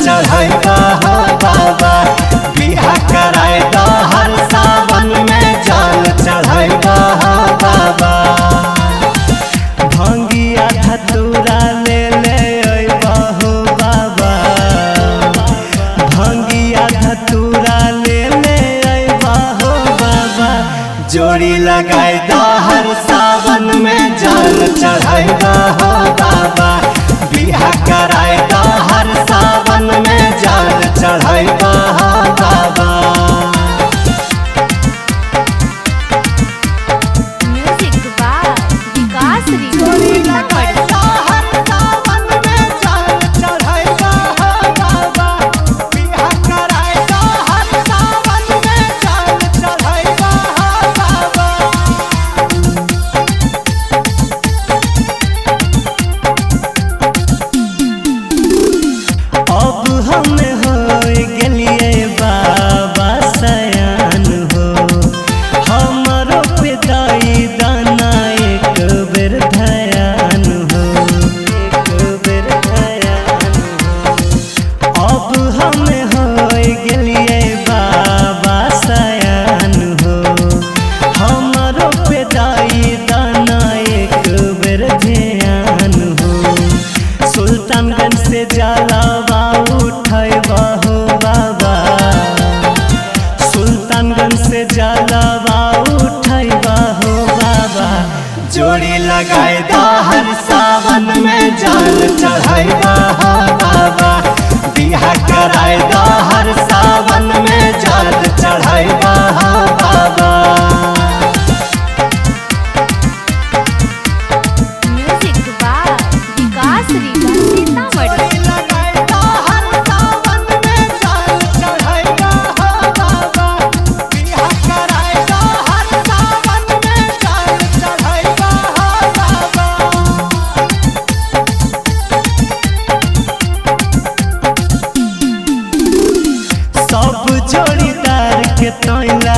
चढ़ाइबा हो बाबा। बिहा कराए दा हर सावन में जल चढ़ाइबा हो बाबा। भंगिया धतूरा ले ले अइबा हो बाबा। भंगिया धतूरा ले ले अइबा हो बाबा। जोड़ी लगाए दा हर सावन में जल चढ़ाइबा हो बाबा। बिहा कराए दा हर सावन में जल चढ़ाइबा हो बाबा। म्यूजिक बाय विकास जोड़ी लगाए दा हर सावन में जल चढ़ाइबा हो बाबा। बिहा कराए दा हर सावन में जल चढ़ाइबा हो बाबा। अब हम हो गेलिए बाबा सयान हो। हमरो पे दाई दाना एक बेर ध्यान हो। एक बेर ध्यान हो। अब हम हो गेलिए बाबा सयान हो। हमरो पे दाई दाना एक बेर ध्यान हो। सुल्तानगंज से जलावा उठैबा हो बाबा। सुल्तानगंज से जलावा उठैबा हो बाबा। जोड़ी लगाए दा हर सावन में जल चढ़ाइबा हो बाबा। बिहा कराए दा हर सावन में जल चढ़ाइबा हो बाबा। म्यूजिक बाय विकास सीतामढ़ी। जोड़ी लगाए दा हर सावन में जल चढ़ाइबा हो बाबा। बिहा कराए दा हर सावन में जल चढ़ाइबा हो बाबा। सब जोड़ीदार के तैला